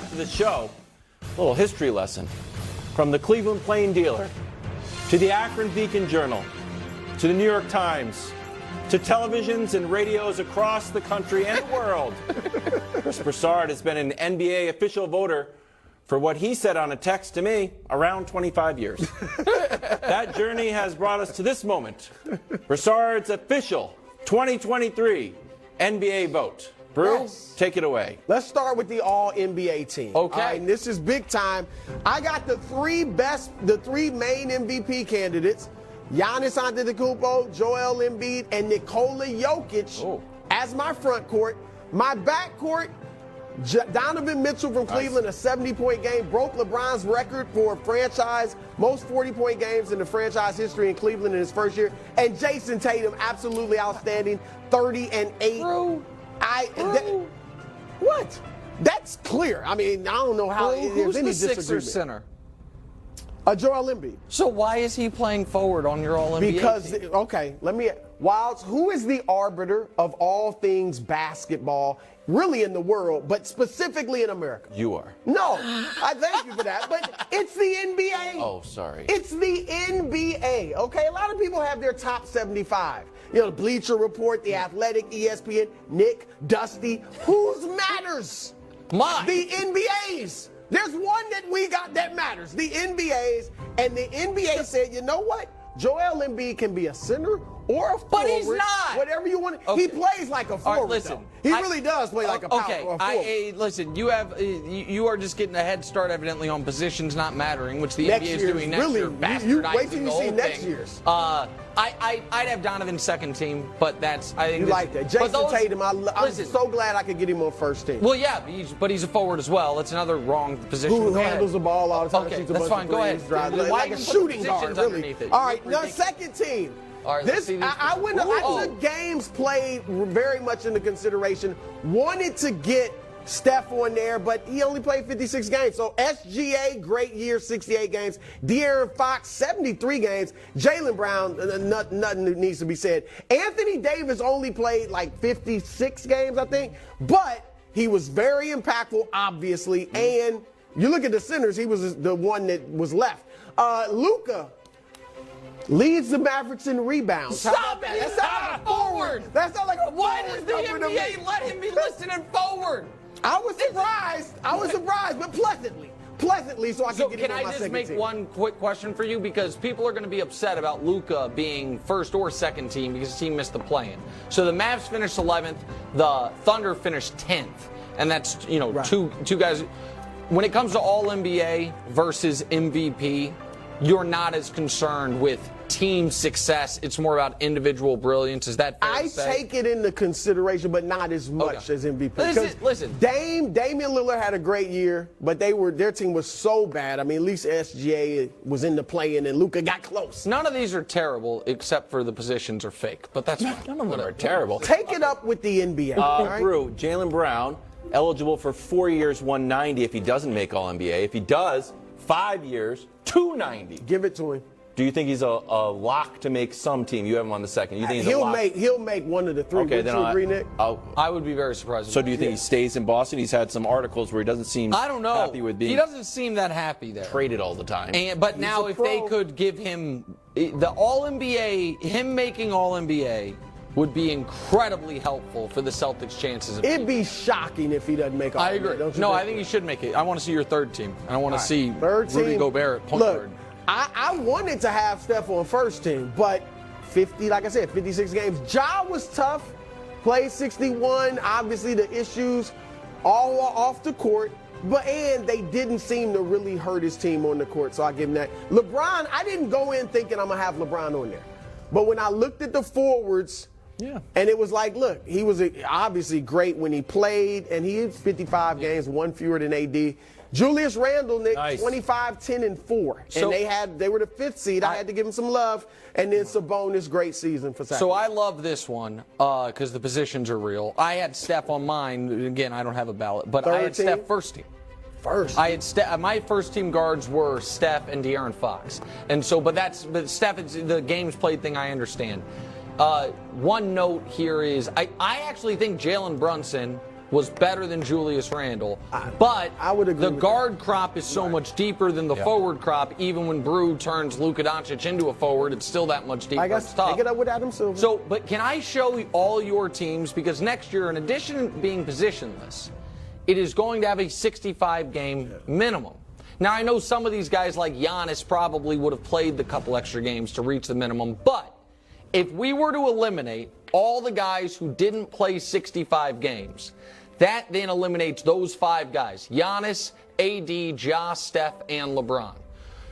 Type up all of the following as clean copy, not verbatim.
after the show, a little history lesson. From the Cleveland Plain Dealer, to the Akron Beacon Journal, to the New York Times, to televisions and radios across the country and the world. Chris Broussard has been an NBA official voter for what he said on a text to me around 25 years. That journey has brought us to this moment. Broussard's official 2023 NBA vote. Brew, Yes. take it away. Let's start with the All-NBA team. Okay. All right, and this is big time. I got the three main MVP candidates: Giannis Antetokounmpo, Joel Embiid, and Nikola Jokic as my front court. My back court, Donovan Mitchell from Cleveland, a 70-point game, broke LeBron's record for franchise most 40-point games in the franchise history in Cleveland in his first year. And Jason Tatum, absolutely outstanding, 30 and 8. Bro. What? That's clear. I mean, I don't know how Who's there's any the Sixers disagreement. center? Joel Embiid. So why is he playing forward on your All-NBA Because, team? okay, Wilds, who is the arbiter of all things basketball, really in the world, but specifically in America? You are. No, I thank you for that, but it's the NBA. Oh, sorry. It's the NBA, okay? A lot of people have their top 75. You know, the Bleacher Report, The Athletic, ESPN, Nick, Dusty. Whose matters? Mine. The NBA's. There's one that we got that matters, the NBA's, and the NBA said, you know what? Joel Embiid can be a center or a forward. But he's not. Whatever you want. Okay. He plays like a All forward. right, listen. Though. He really does play like a power Okay, or a forward. listen. You are just getting a head start, evidently, on positions not mattering, which the Next NBA is year's doing next really- year. you Bastardizing wait till you the see whole next thing. year's. I'd have Donovan's second team, but that's I think You this- like that. but Jason Tatum, I'm listen, so glad I could get him on first team. Well, yeah, but he's a forward as well. It's another wrong position. Who Go ahead. handles the ball all the time, Okay, shoots a that's bunch fine. of Go ahead. threes, drives, Why like you a put shooting guard, positions really. underneath it? All right, the Ridiculous. second team. All right, let's see these. I took games played very much into consideration. Wanted to get Steph on there, but he only played 56 games. So SGA, great year, 68 games. De'Aaron Fox, 73 games. Jaylen Brown, nothing needs to be said. Anthony Davis only played like 56 games, I think, but he was very impactful, obviously. And you look at the centers, he was the one that was left. Luka leads the Mavericks in rebounds. How Stop about that? it! He's That's not a forward. That's not like a Why forward does the number to me. NBA let him be listed in forward? I was surprised, but pleasantly, so I So can get can him on I my just second make team. one quick question for you? Because people are going to be upset about Luka being first or second team because his team missed the play-in. So the Mavs finished 11th, the Thunder finished 10th, and that's Right. two guys. When it comes to All NBA versus MVP, you're not as concerned with team success. It's more about individual brilliance. Is that fair I to say? take it into consideration, but not as much Okay. as MVP. Listen. Damian Lillard had a great year, but their team was so bad. I mean, at least SGA was in the play-in, and Luka got close. None of these are terrible except for the positions are fake, but that's fine. None of them are terrible. Take it up with the NBA. all right? Brew, Jaylen Brown, eligible for 4 years, 190 if he doesn't make All-NBA. If he does, 5 years, 290. Give it to him. Do you think he's a lock to make some team? You have him on the second. You think he's a lock? He'll make one of the three. Okay, Would then you agree, Nick? I would be very surprised. So do you think he stays in Boston? He's had some articles where he doesn't seem I don't know. happy with being He doesn't seem that happy there. traded all the time. But now, a if they pro. could give him the All NBA, him making All NBA would be incredibly helpful for the Celtics' chances of. It'd be shocking if he doesn't make all I of agree. it, don't you No, I think he should make it. I want to see your third team. And I want to see Third Rudy team. Gobert at point Look, guard. I wanted to have Steph on first team, but 56 games. Ja was tough, played 61. Obviously, the issues all off the court, and they didn't seem to really hurt his team on the court, so I give him that. LeBron, I didn't go in thinking I'm going to have LeBron on there. But when I looked at the forwards, and it was like, look, he was obviously great when he played, and he had 55 games, one fewer than AD. Julius Randle, Nick, Nice. 25, 10, and 4. So- And they were the fifth seed. I had to give him some love. And then Sabonis, great season for Sacramento. So I love this one because the positions are real. I had Steph on mine. Again, I don't have a ballot, but I Third had team? Steph first team. First. I had my first team guards were Steph and De'Aaron Fox, and so but Steph is the games played thing. I understand. One note here is I actually think Jalen Brunson was better than Julius Randle, but I would agree the with guard crop is so much deeper than the forward crop. Even when Brew turns Luka Doncic into a forward, it's still that much deeper. I guess it's tough. take it up with Adam Silver. So, but can I show all your teams? Because next year, in addition to being positionless, it is going to have a 65-game minimum. Now, I know some of these guys like Giannis probably would have played the couple extra games to reach the minimum, but if we were to eliminate all the guys who didn't play 65 games, that then eliminates those 5 guys: Giannis, AD, Ja, Steph, and LeBron.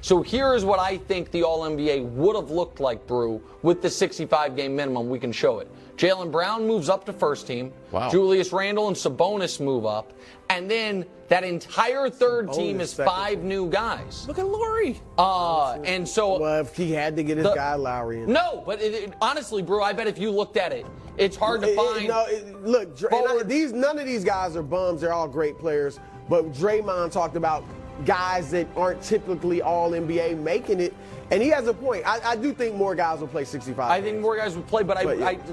So here is what I think the All-NBA would have looked like, Brew, with the 65-game minimum. We can show it. Jaylen Brown moves up to first team. Wow. Julius Randle and Sabonis move up. And then that entire third team is 5 new guys. Look at Laurie. And so... Well, if he had to get his guy Lowry in. No, but honestly, Brew, I bet if you looked at it, it's hard to find... Look, none of these guys are bums. They're all great players. But Draymond talked about guys that aren't typically all-NBA making it. And he has a point. I do think more guys will play 65. I think more guys would play, but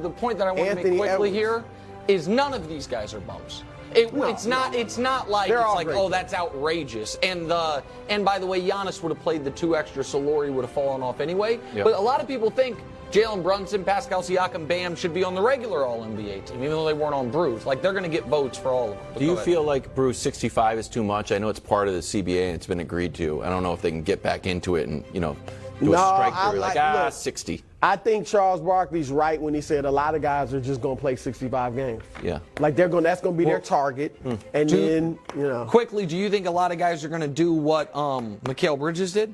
the point that I want to make quickly here is none of these guys are bums. It's not like oh, that's outrageous. And by the way, Giannis would have played the 2 extra, so Laurie would have fallen off anyway. Yep. But a lot of people think Jalen Brunson, Pascal Siakam, Bam should be on the regular All-NBA team, even though they weren't on Brew's. Like, they're going to get votes for all of them. Do you feel like Brew's 65 is too much? I know it's part of the CBA and it's been agreed to. I don't know if they can get back into it and, do a strike through. Look, 60. I think Charles Barkley's right when he said a lot of guys are just going to play 65 games. Yeah. Like that's going to be their target. And then, Quickly, do you think a lot of guys are going to do what Mikal Bridges did?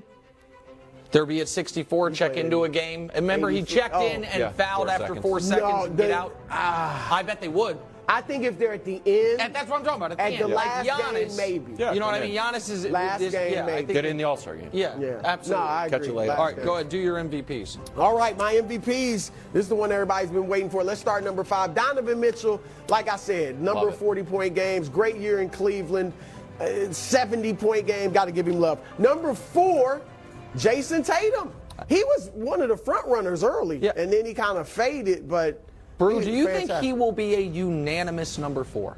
They'll be at 64, check into a game. And remember, he checked in and fouled after 4 seconds and get out. I bet they would. I think if they're at the end. And that's what I'm talking about. At the last Giannis, game, maybe. You know what I mean? Giannis is last game, maybe. Get in the All-Star game. Yeah, absolutely. No, I Catch agree. you later. All right, go ahead. Do your MVPs. All right, my MVPs. This is the one everybody's been waiting for. Let's start number 5. Donovan Mitchell, like I said, number 40-point games. Great year in Cleveland. 70-point game. Got to give him love. Number 4, Jason Tatum. He was one of the front runners early, and then he kind of faded, but... Brew, do you think he will be a unanimous number 4?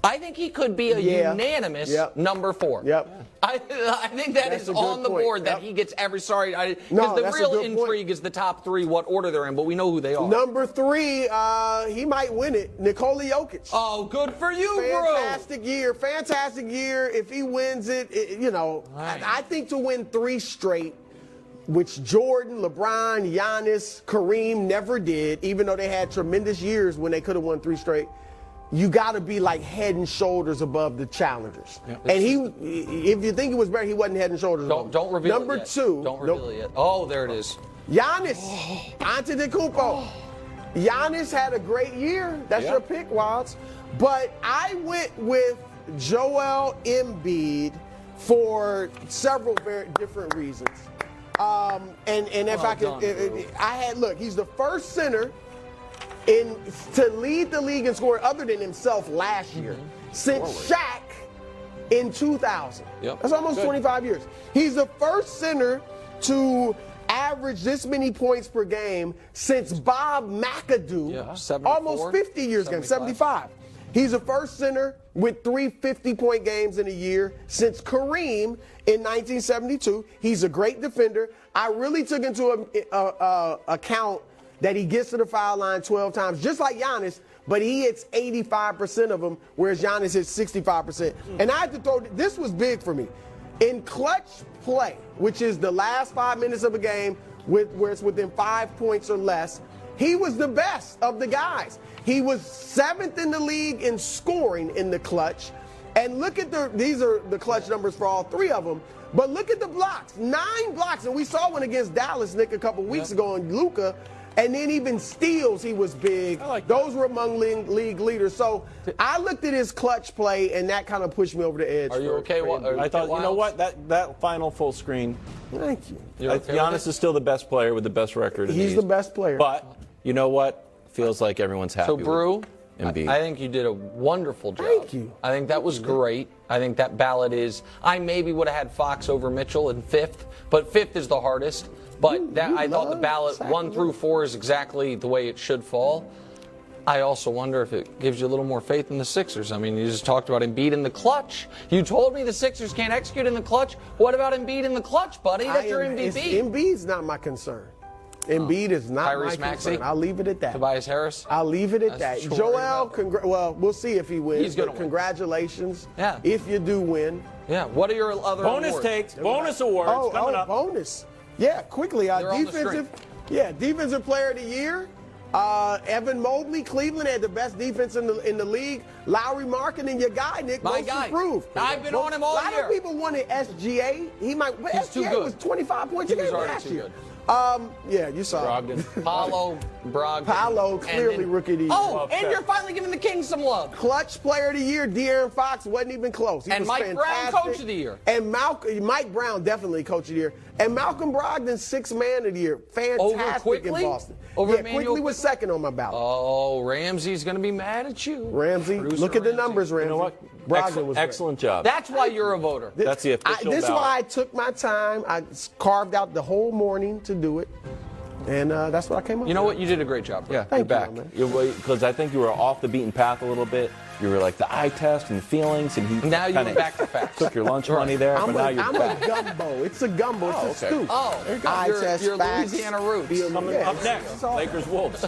I think he could be a unanimous number 4. Yep. I think that's is on the board that he gets every. Because the real intrigue is the top 3, what order they're in, but we know who they are. Number 3, he might win it. Nikola Jokic. Oh, good for you, Fantastic year. If he wins it, I think to win 3 straight, which Jordan, LeBron, Giannis, Kareem never did, even though they had tremendous years when they could have won 3 straight. You got to be like head and shoulders above the challengers. Yeah. And if you think he was better, he wasn't head and shoulders above. Don't reveal Number it yet. 2. Don't reveal it yet. Oh, there it is. Giannis. Antetokounmpo. Giannis had a great year. That's your pick, Wilds. But I went with Joel Embiid for several very different reasons. He's the first center to lead the league in scoring other than himself last year since Shaq in 2000. Yep. That's almost 25 years. He's the first center to average this many points per game since Bob McAdoo, almost 50 years ago, 75. He's the first center with 3 50-point games in a year since Kareem in 1972. He's a great defender. I really took into account that he gets to the foul line 12 times, just like Giannis, but he hits 85% of them, whereas Giannis hits 65%. And I had to throw, this was big for me. In clutch play, which is the last 5 minutes of a game where it's within 5 points or less, he was the best of the guys. He was 7th in the league in scoring in the clutch. And look at these are the clutch numbers for all 3 of them. But look at the blocks, 9 blocks. And we saw one against Dallas, Nick, a couple weeks ago on Luka. And then even steals, he was big. Those were among league leaders. So I looked at his clutch play, and that kind of pushed me over the edge. Are you okay? I thought, you know what, that final full screen. Thank you. Giannis is still the best player with the best record. He's the best player. But you know what? Feels like everyone's happy. So, Brew, I think you did a wonderful job. Thank you. I think that was great. I think that ballot is. I maybe would have had Fox over Mitchell in 5th, but 5th is the hardest. But I thought the ballot 1 through 4 is exactly the way it should fall. I also wonder if it gives you a little more faith in the Sixers. I mean, you just talked about Embiid in the clutch. You told me the Sixers can't execute in the clutch. What about Embiid in the clutch, buddy? That's your MVP. Embiid's not my concern. Embiid is not Tyrese my Maxey? concern. I'll leave it at that. Tobias Harris? I'll leave it at That's that. what you're Joel, well, we'll see if he wins. He's gonna but win. Congratulations. Yeah. If you do win. Yeah. What are your other Bonus awards? takes, bonus awards coming up. Bonus. Yeah, quickly. They're on the screen. Defensive player of the year. Evan Mobley, Cleveland had the best defense in the league. Lowry Markkanen, your guy, Nick, My most guy. improved. I've been on him all year. A lot year. of people wanted SGA. He might. But He's SGA too good. was 25 points He a was game already last too year. good. Yeah, you saw. Brogdon. Paolo, Brogdon. Paolo, clearly and then- rookie of the year. Oh, and Okay. you're finally giving the Kings some love. Clutch player of the year, De'Aaron Fox wasn't even close. He And was Mike Brown, fantastic. coach of the year. And Mike Brown, definitely coach of the year. And Malcolm Brogdon, sixth man of the year. Fantastic Quickly? in Boston. Over yeah, Emmanuel Quickly was Quickly? second on my ballot. Oh, Ramsey's going to be mad at you. Ramsey, Producer look at the Ramsey. numbers, Ramsey. You know what? Brogdon was great. Excellent job. That's why you're a voter. That's the official This is ballot. why I took my time. I carved out the whole morning to do it. And that's what I came up with. You know what? You did a great job. Bro. Yeah, Thank you're you, back. man. Because I think you were off the beaten path a little bit. You were like the eye test and feelings, and he Now you kinda went back to facts. took your lunch money there, but now you're I'm back. a gumbo. It's a gumbo. It's a okay. stew. Oh, there you go. Eye Your test, Louisiana facts, roots. feel- Coming yeah, up it's next, all- Lakers Wolves.